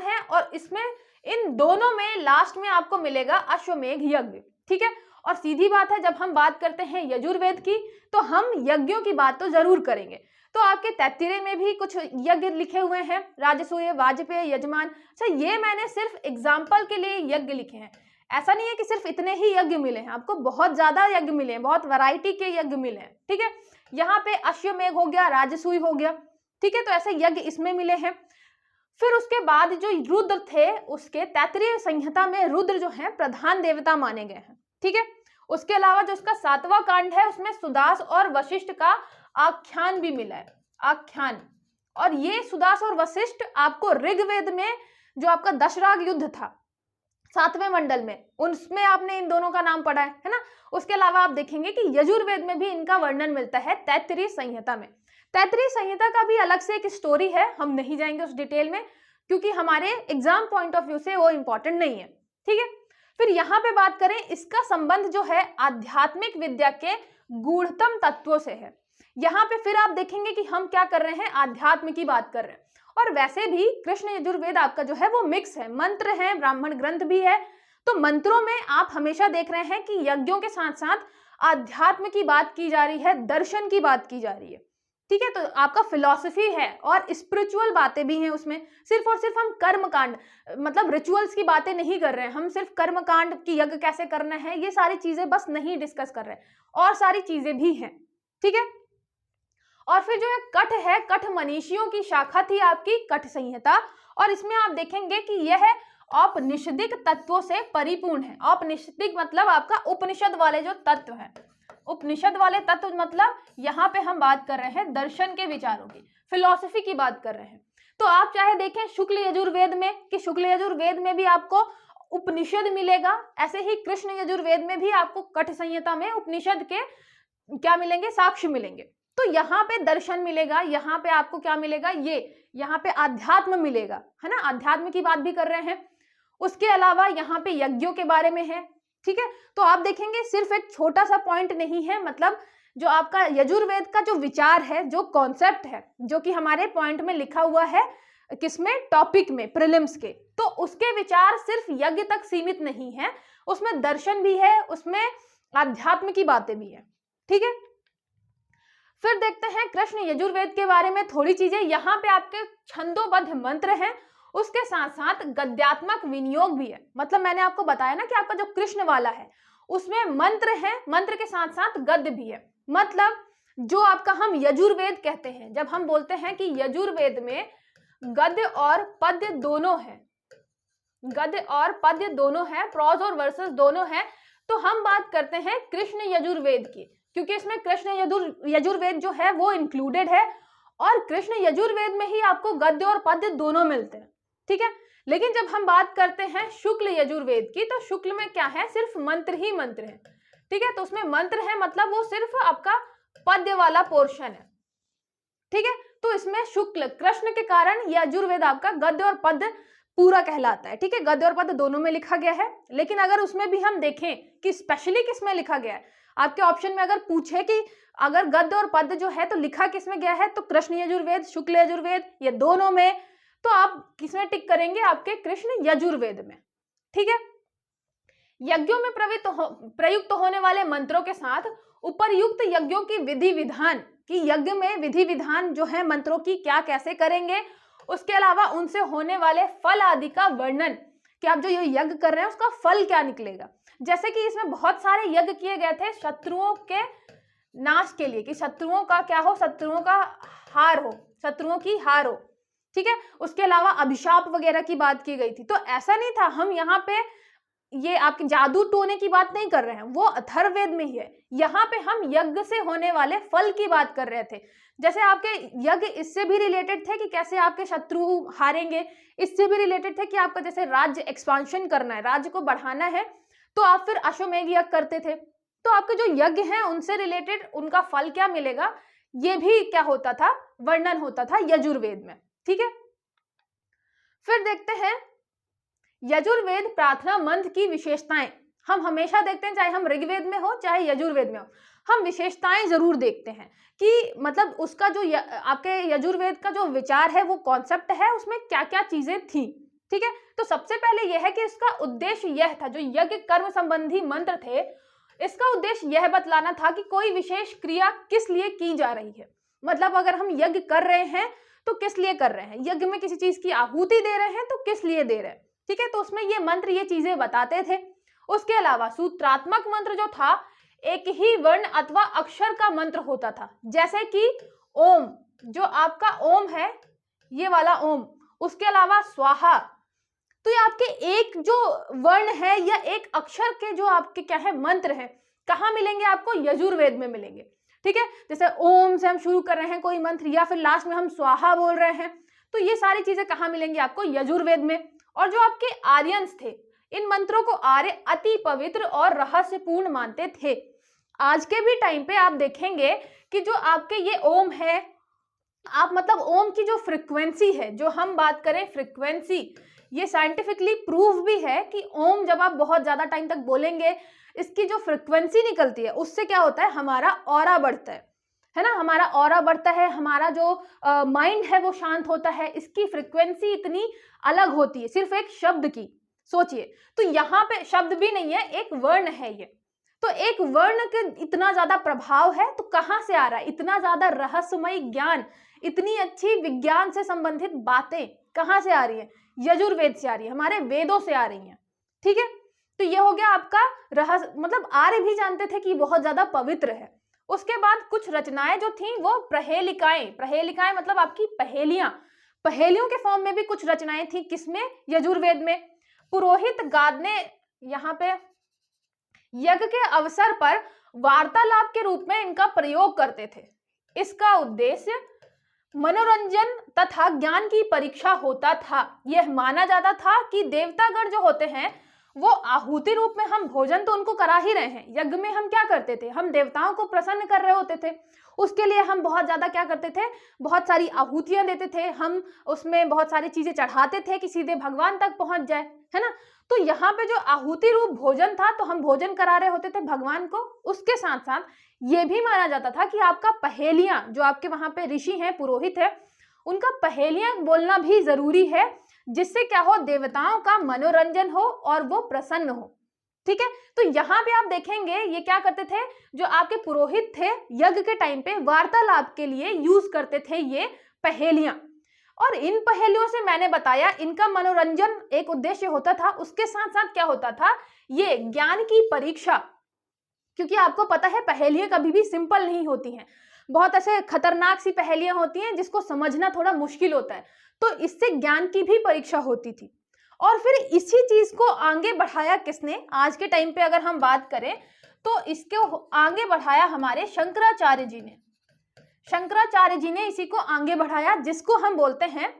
है और इसमें इन दोनों में लास्ट में आपको मिलेगा अश्वमेध यज्ञ। ठीक है, और सीधी बात है, जब हम बात करते हैं यजुर्वेद की तो हम यज्ञों की बात तो जरूर करेंगे। तो आपके तैत्तिरीय में भी कुछ यज्ञ लिखे हुए हैं, राजसूय, वाजपेय, यजमान। अच्छा, ये मैंने सिर्फ एग्जाम्पल के लिए यज्ञ लिखे हैं, ऐसा नहीं है कि सिर्फ इतने ही यज्ञ मिले हैं, आपको बहुत ज्यादा यज्ञ मिले हैं, बहुत वैरायटी के यज्ञ मिले हैं। ठीक है, यहाँ पे अश्वमेध हो गया, राजसूय हो गया। ठीक है, तो ऐसे यज्ञ इसमें मिले हैं। फिर उसके बाद जो रुद्र थे, उसके तैत्तिरीय संहिता में रुद्र जो है प्रधान देवता माने गए हैं। ठीक है, उसके अलावा जो उसका 7वां कांड है उसमें सुदास और वशिष्ठ का आख्यान भी मिला है, आख्यान। और ये सुदास और वशिष्ठ आपको ऋग्वेद में जो आपका दशराग युद्ध था 7वें मंडल में, उसमें आपने इन दोनों का नाम पढ़ा है ना। उसके अलावा आप देखेंगे कि यजुर्वेद में भी इनका वर्णन मिलता है तैत्तिरीय संहिता में। तैत्तिरीय संहिता का भी अलग से एक स्टोरी है, हम नहीं जाएंगे उस डिटेल में क्योंकि हमारे एग्जाम पॉइंट ऑफ व्यू से वो इंपॉर्टेंट नहीं है। ठीक है, फिर यहाँ पे बात करें, इसका संबंध जो है आध्यात्मिक विद्या के गूढ़तम तत्वों से है। यहाँ पे फिर आप देखेंगे कि हम क्या कर रहे हैं, आध्यात्म की बात कर रहे हैं। और वैसे भी कृष्ण यजुर्वेद आपका जो है वो मिक्स है, मंत्र है, ब्राह्मण ग्रंथ भी है। तो मंत्रों में आप हमेशा देख रहे हैं कि यज्ञों के साथ साथ आध्यात्म की बात की जा रही है, दर्शन की बात की जा रही है। ठीक है, तो आपका फिलॉसफी है और स्पिरिचुअल बातें भी हैं उसमें। सिर्फ और सिर्फ हम कर्मकांड मतलब रिचुअल्स की बातें नहीं कर रहे हैं, हम सिर्फ कर्मकांड की यज्ञ कैसे करना है ये सारी चीजें बस नहीं डिस्कस कर रहे हैं, और सारी चीजें भी हैं। ठीक है, और फिर जो है कठ है, कठ मनीषियों की शाखा थी आपकी कठ संहिता, और इसमें आप देखेंगे कि यह औपनिषदिक तत्वों से परिपूर्ण है। औपनिषदिक मतलब आपका उपनिषद वाले जो तत्व है, उपनिषद वाले तत्व मतलब यहाँ पे हम बात कर रहे हैं दर्शन के विचारों की, फिलॉसफी की बात कर रहे हैं। तो आप चाहे देखें शुक्ल यजुर्वेद में कि शुक्ल यजुर्वेद में भी आपको उपनिषद मिलेगा, ऐसे ही कृष्ण यजुर्वेद में भी आपको कठ संहिता में उपनिषद के क्या मिलेंगे, साक्ष्य मिलेंगे। तो यहाँ पे दर्शन मिलेगा, यहाँ पे आपको क्या मिलेगा, ये यहाँ पे आध्यात्म मिलेगा, है ना, आध्यात्म की बात भी कर रहे हैं। उसके अलावा यहाँ पे यज्ञों के बारे में है। ठीक है, तो आप देखेंगे सिर्फ एक छोटा सा पॉइंट नहीं है, मतलब जो आपका यजुर्वेद का जो विचार है, जो कॉन्सेप्ट है, जो कि हमारे पॉइंट में लिखा हुआ है, किसमें, टॉपिक में, प्रीलिम्स के, तो उसके विचार सिर्फ यज्ञ तक सीमित नहीं है, उसमें दर्शन भी है, उसमें आध्यात्म की बातें भी है। ठीक है, फिर देखते हैं कृष्ण यजुर्वेद के बारे में थोड़ी चीजें। यहाँ पे आपके छंदोबद्ध मंत्र हैं, उसके साथ साथ गद्यात्मक विनियोग भी है। मतलब मैंने आपको बताया ना कि आपका जो कृष्ण वाला है उसमें मंत्र है, मंत्र के साथ साथ गद्य भी है। मतलब जो आपका हम यजुर्वेद कहते हैं, जब हम बोलते हैं कि यजुर्वेद में गद्य और पद्य दोनों है, गद्य और पद्य दोनों है, प्रोज और वर्सेस दोनों है, तो हम बात करते हैं कृष्ण यजुर्वेद की, क्योंकि इसमें कृष्ण यजुर्वेद जो है वो इंक्लूडेड है, और कृष्ण यजुर्वेद में ही आपको गद्य और पद्य दोनों मिलते हैं। ठीक है, लेकिन जब हम बात करते हैं शुक्ल यजुर्वेद की, तो शुक्ल में क्या है, सिर्फ मंत्र ही मंत्र है। ठीक है, तो उसमें मंत्र है, मतलब वो सिर्फ आपका पद्य वाला पोर्शन है। ठीक है, तो इसमें शुक्ल कृष्ण के कारण यजुर्वेद आपका गद्य और पद्य पूरा कहलाता है। ठीक है, गद्य और पद्य दोनों में लिखा गया है, लेकिन अगर उसमें भी हम देखें कि स्पेशली किसमें लिखा गया है, आपके ऑप्शन में अगर पूछे कि अगर गद्य और पद्य जो है तो लिखा किसमें गया है, तो कृष्ण यजुर्वेद, शुक्ल यजुर्वेद, ये दोनों में, तो आप किसमें टिक करेंगे, आपके कृष्ण यजुर्वेद में। ठीक है, यज्ञों में प्रयुक्त होने वाले मंत्रों के साथ उपरयुक्त यज्ञों की विधि विधान, कि यज्ञ में विधि विधान जो है मंत्रों की क्या कैसे करेंगे, उसके अलावा उनसे होने वाले फल आदि का वर्णन, कि आप जो ये यज्ञ कर रहे हैं उसका फल क्या निकलेगा। जैसे कि इसमें बहुत सारे यज्ञ किए गए थे शत्रुओं के नाश के लिए, कि शत्रुओं का क्या हो, शत्रुओं का हार हो, शत्रुओं की हार हो। ठीक है, उसके अलावा अभिशाप वगैरह की बात की गई थी। तो ऐसा नहीं था, हम यहाँ पे ये आपके जादू टोने की बात नहीं कर रहे हैं, वो अथर्ववेद में ही है। यहाँ पे हम यज्ञ से होने वाले फल की बात कर रहे थे। जैसे आपके यज्ञ इससे भी रिलेटेड थे कि कैसे आपके शत्रु हारेंगे, इससे भी रिलेटेड थे कि आपका जैसे राज्य एक्सपांशन करना है, राज्य को बढ़ाना है, तो आप फिर अश्वमेध यज्ञ करते थे। तो आपके जो यज्ञ हैं उनसे रिलेटेड उनका फल क्या मिलेगा, ये भी क्या होता था, वर्णन होता था यजुर्वेद में। ठीक है, फिर देखते हैं यजुर्वेद प्रार्थना मंत्र की विशेषताएं। हम हमेशा देखते हैं, चाहे हम ऋग्वेद में हो चाहे यजुर्वेद में हो, हम विशेषताएं जरूर देखते हैं कि मतलब उसका जो आपके यजुर्वेद का जो विचार है, वो कॉन्सेप्ट है, उसमें क्या क्या चीजें थी। ठीक है, तो सबसे पहले यह है कि इसका उद्देश्य यह था, जो यज्ञ कर्म संबंधी मंत्र थे, इसका उद्देश्य यह बतलाना था कि कोई विशेष क्रिया किस लिए की जा रही है। मतलब अगर हम यज्ञ कर रहे हैं तो किस लिए कर रहे हैं, यज्ञ में किसी चीज की आहुति दे रहे हैं तो किस लिए दे रहे हैं। ठीक है, तो उसमें ये मंत्र ये चीजें बताते थे। उसके अलावा सूत्रात्मक मंत्र जो था, एक ही वर्ण अथवा अक्षर का मंत्र होता था, जैसे कि ओम, जो आपका ओम है, ये वाला ओम, उसके अलावा स्वाहा। तो ये आपके एक जो वर्ण है या एक अक्षर के जो आपके क्या है मंत्र हैं, कहाँ मिलेंगे आपको, यजुर्वेद में मिलेंगे। ठीक है, जैसे ओम से हम शुरू कर रहे हैं कोई मंत्र, या फिर लास्ट में हम स्वाहा बोल रहे हैं, तो ये सारी चीजें कहाँ मिलेंगी आपको, यजुर्वेद में। और जो आपके आर्यंस थे, इन मंत्रों को आर्य अति पवित्र और रहस्यपूर्ण मानते थे। आज के भी टाइम पे आप देखेंगे कि जो आपके ये ओम है, आप मतलब ओम की जो फ्रिक्वेंसी है, जो हम बात करें फ्रिक्वेंसी, ये साइंटिफिकली प्रूव भी है कि ओम जब आप बहुत ज्यादा टाइम तक बोलेंगे, इसकी जो फ्रिक्वेंसी निकलती है, उससे क्या होता है, हमारा ऑरा बढ़ता है ना, हमारा ऑरा बढ़ता है, हमारा जो माइंड है वो शांत होता है। इसकी फ्रिक्वेंसी इतनी अलग होती है सिर्फ एक शब्द की। सोचिए, तो यहाँ पे शब्द भी नहीं है, एक वर्ण है ये। तो एक वर्ण के इतना ज्यादा प्रभाव है, तो कहाँ से आ रहा है इतना ज्यादा रहस्यमय ज्ञान, इतनी अच्छी विज्ञान से संबंधित बातें कहाँ से आ रही है, यजुर्वेद से आ रही है, हमारे वेदों से आ रही हैं। ठीक है, तो ये हो गया आपका रहस्य, मतलब आर्य भी जानते थे कि बहुत ज्यादा पवित्र है। उसके बाद कुछ रचनाएं जो थी वो प्रहेलिकाएं, प्रहेलिकाएं मतलब आपकी पहेलियां, पहेलियों के फॉर्म में भी कुछ रचनाएं थी, किसमें, यजुर्वेद में। पुरोहित गाद ने यहाँ पे यज्ञ के अवसर पर वार्तालाप के रूप में इनका प्रयोग करते थे। इसका उद्देश्य मनोरंजन तथा ज्ञान की परीक्षा होता था। यह माना जाता था कि देवतागण जो होते हैं, वो आहुति रूप में, हम भोजन तो उनको करा ही रहे हैं, यज्ञ में हम क्या करते थे, हम देवताओं को प्रसन्न कर रहे होते थे, उसके लिए हम बहुत ज्यादा क्या करते थे, बहुत सारी आहुतियां देते थे, हम उसमें बहुत सारी चीजें चढ़ाते थे कि सीधे भगवान तक पहुंच जाए, है ना। तो यहाँ पे जो आहुति रूप भोजन था, तो हम भोजन करा रहे होते थे भगवान को। उसके साथ साथ ये भी माना जाता था कि आपका पहेलियां, जो आपके वहां पे ऋषि हैं, पुरोहित है, उनका पहेलियां बोलना भी जरूरी है, जिससे क्या हो, देवताओं का मनोरंजन हो और वो प्रसन्न हो। ठीक है, तो यहाँ पे आप देखेंगे ये क्या करते थे, जो आपके पुरोहित थे, यज्ञ के टाइम पे वार्तालाप के लिए यूज करते थे ये पहेलियां। और इन पहेलियों से मैंने बताया, इनका मनोरंजन एक उद्देश्य होता था, उसके साथ साथ क्या होता था, ये ज्ञान की परीक्षा। क्योंकि आपको पता है पहेलियां कभी भी सिंपल नहीं होती हैं, बहुत ऐसे खतरनाक सी पहेलियां होती हैं जिसको समझना थोड़ा मुश्किल होता है, तो इससे ज्ञान की भी परीक्षा होती थी। और फिर इसी चीज को आगे बढ़ाया किसने, आज के टाइम पे अगर हम बात करें तो इसको आगे बढ़ाया हमारे शंकराचार्य जी ने। शंकराचार्य जी ने इसी को आगे बढ़ाया, जिसको हम बोलते हैं,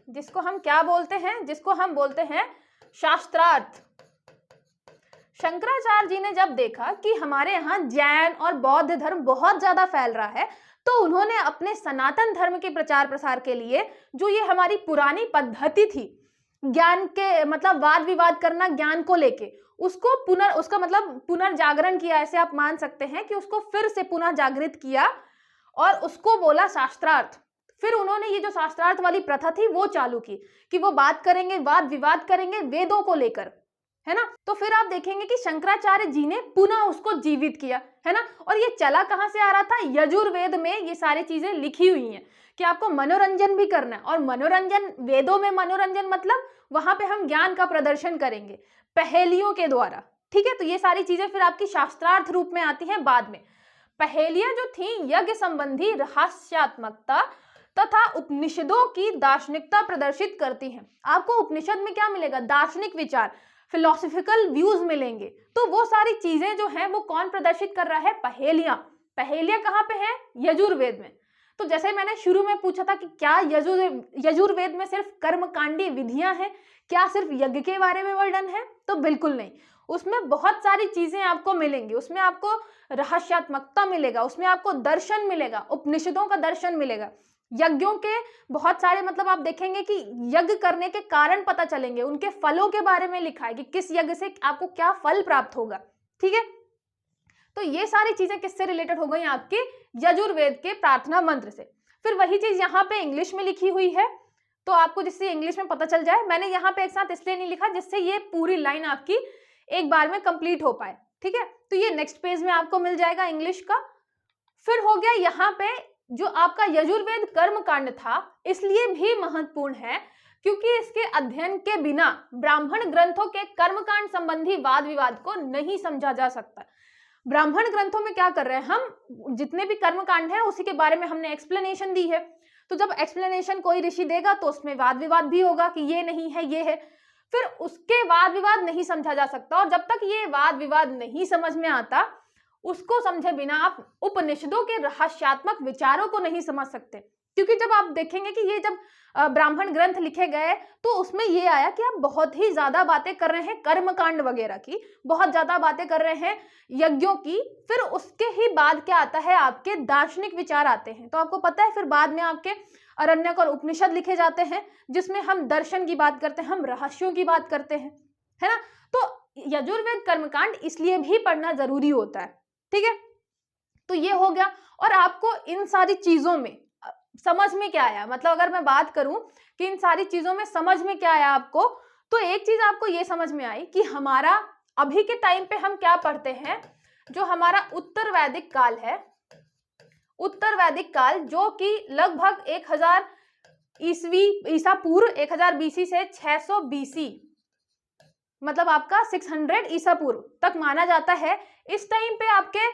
जिसको हम क्या बोलते हैं, जिसको हम बोलते हैं शास्त्रार्थ। शंकराचार्य जी ने जब देखा कि हमारे यहाँ जैन और बौद्ध धर्म बहुत ज्यादा फैल रहा है, तो उन्होंने अपने सनातन धर्म के प्रचार प्रसार के लिए, जो ये हमारी पुरानी पद्धति थी ज्ञान के मतलब वाद विवाद करना ज्ञान को लेके, उसको उसका मतलब पुनर्जागरण किया, ऐसे आप मान सकते हैं कि उसको फिर से पुनः जागृत किया और उसको बोला शास्त्रार्थ। फिर उन्होंने ये जो शास्त्रार्थ वाली प्रथा थी वो चालू की कि वो बात करेंगे, वाद विवाद करेंगे वेदों को लेकर, है ना। तो फिर आप देखेंगे कि शंकराचार्य जी ने पुनः उसको जीवित किया, है ना। और ये चला कहां से आ रहा था, यजुर्वेद में ये सारी चीजें लिखी हुई हैं कि आपको मनोरंजन भी करना है। और मनोरंजन, वेदों में मनोरंजन मतलब वहां पे हम ज्ञान का प्रदर्शन करेंगे पहेलियों के द्वारा। ठीक है, तो ये सारी चीजें फिर आपकी शास्त्रार्थ रूप में आती हैं बाद में। पहेलियां जो थी यज्ञ संबंधी रहस्यात्मकता तथा उपनिषदों की दार्शनिकता प्रदर्शित करती हैं। आपको उपनिषद में क्या मिलेगा, दार्शनिक विचार, फिलोसॉफिकल व्यूज मिलेंगे। तो वो सारी चीजें जो हैं वो कौन प्रदर्शित कर रहा है, पहेलियां। पहेलियां कहाँ पे हैं, यजुर्वेद में। तो जैसे मैंने शुरू में पूछा था कि क्या यजुर्वेद में सिर्फ कर्मकांडी विधियां हैं, क्या सिर्फ यज्ञ के बारे में वर्णन है, तो बिल्कुल नहीं। उसमें बहुत सारी चीजें आपको मिलेंगी, उसमें आपको रहस्यात्मकता मिलेगा, उसमें आपको दर्शन मिलेगा, उपनिषदों का दर्शन मिलेगा, यज्ञों के बहुत सारे मतलब आप देखेंगे कि यज्ञ करने के कारण पता चलेंगे, उनके फलों के बारे में लिखा है कि किस यज्ञ से आपको क्या फल प्राप्त होगा। ठीक है, तो ये सारी चीजें किससे रिलेटेड हो गई? आपके यजुर्वेद के प्रार्थना मंत्र से। फिर वही चीज यहाँ पे इंग्लिश में लिखी हुई है, तो आपको जिससे इंग्लिश में पता चल जाए, मैंने यहाँ पे एक साथ इसलिए नहीं लिखा जिससे ये पूरी लाइन आपकी एक बार में कंप्लीट हो पाए। ठीक है, तो ये नेक्स्ट पेज में आपको मिल जाएगा इंग्लिश का। फिर हो गया यहाँ पे जो आपका यजुर्वेद कर्म कांड था, इसलिए भी महत्वपूर्ण है क्योंकि इसके अध्ययन के बिना ब्राह्मण ग्रंथों के कर्मकांड संबंधी वाद विवाद को नहीं समझा जा सकता। ब्राह्मण ग्रंथों में क्या कर रहे हैं हम, जितने भी कर्मकांड है उसी के बारे में हमने एक्सप्लेनेशन दी है, तो जब एक्सप्लेनेशन कोई ऋषि देगा तो उसमें वाद विवाद भी होगा कि ये नहीं है ये है, फिर उसके वाद विवाद नहीं समझा जा सकता। और जब तक ये वाद विवाद नहीं समझ में आता, उसको समझे बिना आप उपनिषदों के रहस्यात्मक विचारों को नहीं समझ सकते। क्योंकि जब आप देखेंगे कि ये जब ब्राह्मण ग्रंथ लिखे गए तो उसमें ये आया कि आप बहुत ही ज्यादा बातें कर रहे हैं कर्मकांड वगैरह की, बहुत ज्यादा बातें कर रहे हैं यज्ञों की, फिर उसके ही बाद क्या आता है, आपके दार्शनिक विचार आते हैं। तो आपको पता है फिर बाद में आपके अरण्यक और उपनिषद लिखे जाते हैं जिसमें हम दर्शन की बात करते हैं, हम रहस्यों की बात करते हैं, है ना। तो यजुर्वेद कर्मकांड इसलिए भी पढ़ना जरूरी होता है। ठीक है, तो ये हो गया। और आपको इन सारी चीजों में समझ में क्या आया, मतलब अगर मैं बात करूं कि इन सारी चीजों में समझ में क्या आया आपको, तो एक चीज आपको ये समझ में आई कि हमारा अभी के टाइम पे हम क्या पढ़ते हैं, जो हमारा उत्तर वैदिक काल है, उत्तर वैदिक काल जो कि लगभग 1000 ईसा पूर्व 1000 बीसी से 600 बीसी, मतलब आपका 600 ईसा पूर्व तक माना जाता है। इस टाइम पे आपके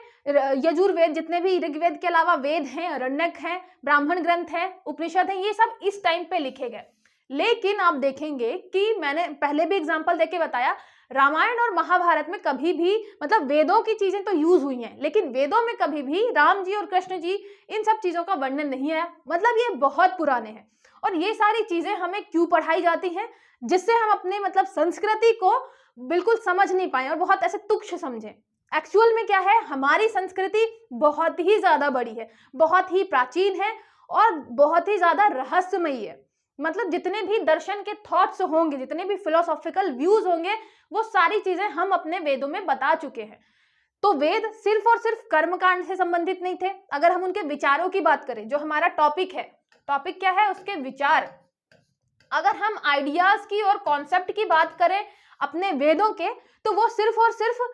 यजुर्वेद, जितने भी ऋग्वेद के अलावा वेद हैं, अरण्यक हैं, ब्राह्मण ग्रंथ हैं, उपनिषद हैं, ये सब इस टाइम पे लिखे गए। लेकिन आप देखेंगे कि मैंने पहले भी एग्जांपल देके बताया, रामायण और महाभारत में कभी भी मतलब वेदों की चीजें तो यूज हुई हैं, लेकिन वेदों में कभी भी राम जी और कृष्ण जी इन सब चीजों का वर्णन नहीं है, मतलब ये बहुत पुराने हैं। और ये सारी चीजें हमें क्यों पढ़ाई जाती हैं, जिससे हम अपने मतलब संस्कृति को बिल्कुल समझ नहीं पाए और बहुत ऐसे तुच्छ समझें। एक्चुअल में क्या है, हमारी संस्कृति बहुत ही ज्यादा बड़ी है, बहुत ही प्राचीन है और बहुत ही ज्यादा रहस्यमयी है। मतलब जितने भी दर्शन के थॉट्स होंगे, जितने भी फिलोसॉफिकल व्यूज होंगे, वो सारी चीजें हम अपने वेदों में बता चुके हैं। तो वेद सिर्फ और सिर्फ कर्मकांड से संबंधित नहीं थे। अगर हम उनके विचारों की बात करें, जो हमारा टॉपिक है, टॉपिक क्या है, उसके विचार, अगर हम आइडियाज की और कॉन्सेप्ट की बात करें अपने वेदों के, तो वो सिर्फ और सिर्फ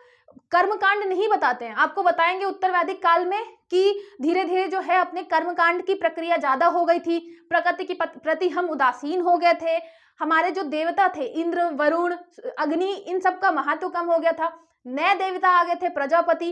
कर्मकांड नहीं बताते हैं। आपको बताएंगे उत्तर वैदिक काल में कि धीरे धीरे जो है अपने कर्मकांड की प्रक्रिया ज्यादा हो गई थी, प्रकृति की प्रति हम उदासीन हो गए थे, हमारे जो देवता थे इंद्र, वरुण, अग्नि, इन सब का महत्व कम हो गया था, नए देवता आ गए थे प्रजापति।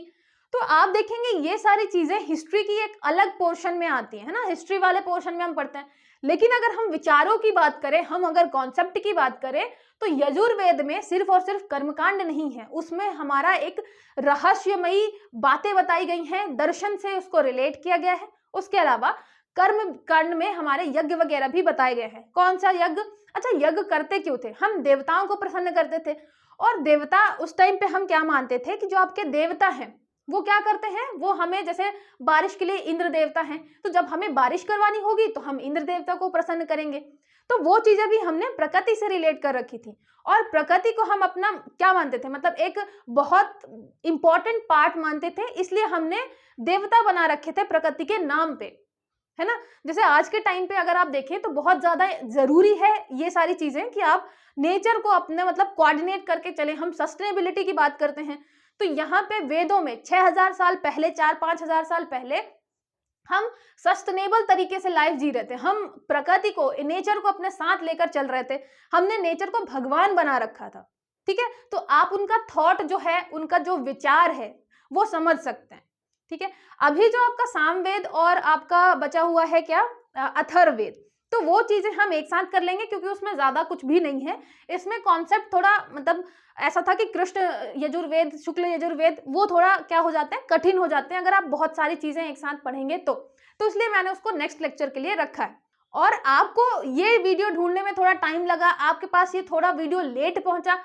तो आप देखेंगे ये सारी चीजें हिस्ट्री की एक अलग पोर्शन में आती है ना, हिस्ट्री वाले पोर्शन में हम पढ़ते हैं। लेकिन अगर हम विचारों की बात करें, हम अगर कॉन्सेप्ट की बात करें, तो यजुर्वेद में सिर्फ और सिर्फ कर्मकांड नहीं है, उसमें हमारा एक रहस्यमयी बातें बताई गई हैं, दर्शन से उसको रिलेट किया गया है। उसके अलावा कर्म कांड में हमारे यज्ञ वगैरह भी बताए गए हैं। कौन सा यज्ञ, अच्छा यज्ञ करते क्यों थे, हम देवताओं को प्रसन्न करते थे। और देवता उस टाइम पे हम क्या मानते थे कि जो आपके देवता हैं वो क्या करते हैं, वो हमें, जैसे बारिश के लिए इंद्र देवता हैं, तो जब हमें बारिश करवानी होगी तो हम इंद्र देवता को प्रसन्न करेंगे। तो वो चीजें भी हमने प्रकृति से रिलेट कर रखी थी और प्रकृति को हम अपना क्या मानते थे, मतलब एक बहुत इंपॉर्टेंट पार्ट मानते थे, इसलिए हमने देवता बना रखे थे प्रकृति के नाम पे, है ना। जैसे आज के टाइम पे अगर आप देखें तो बहुत ज्यादा जरूरी है ये सारी चीजें कि आप नेचर को अपने मतलब कोऑर्डिनेट करके चले। हम सस्टेनेबिलिटी की बात करते हैं, तो यहाँ पे वेदों में 6000 साल पहले, 4-5 साल पहले हम सस्टेनेबल तरीके से लाइफ जी रहे थे, हम प्रकृति को, नेचर को अपने साथ लेकर चल रहे थे, हमने नेचर को भगवान बना रखा था। ठीक है, तो आप उनका थॉट जो है, उनका जो विचार है वो समझ सकते हैं। ठीक है, अभी जो आपका सामवेद और आपका बचा हुआ है क्या, अथर्ववेद, तो वो चीजें हम एक साथ कर लेंगे क्योंकि उसमें ज्यादा कुछ भी नहीं है। इसमें कॉन्सेप्ट थोड़ा मतलब ऐसा था कि कृष्ण यजुर्वेद, शुक्ल यजुर्वेद, वो थोड़ा क्या हो जाते हैं, कठिन हो जाते हैं अगर आप बहुत सारी चीजें एक साथ पढ़ेंगे तो इसलिए मैंने उसको नेक्स्ट लेक्चर के लिए रखा है। और आपको ये वीडियो ढूंढने में थोड़ा टाइम लगा, आपके पास ये थोड़ा वीडियो लेट पहुंचा,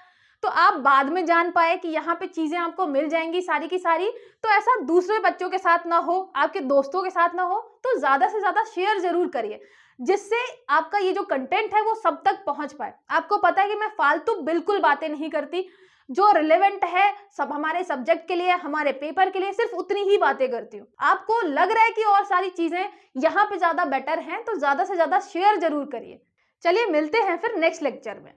तो आप बाद में जान पाए कि यहाँ पे चीजें आपको मिल जाएंगी सारी की सारी, तो ऐसा दूसरे बच्चों के साथ ना हो, आपके दोस्तों के साथ ना हो, तो ज्यादा से ज्यादा शेयर जरूर करिए, जिससे आपका ये जो कंटेंट है वो सब तक पहुंच पाए। आपको पता है कि मैं फालतू बिल्कुल बातें नहीं करती, जो रिलेवेंट है सब हमारे सब्जेक्ट के लिए, हमारे पेपर के लिए, सिर्फ उतनी ही बातें करती हूँ। आपको लग रहा है कि और सारी चीजें यहाँ पे ज्यादा बेटर हैं, तो ज्यादा से ज्यादा शेयर जरूर करिए। चलिए मिलते हैं फिर नेक्स्ट लेक्चर में।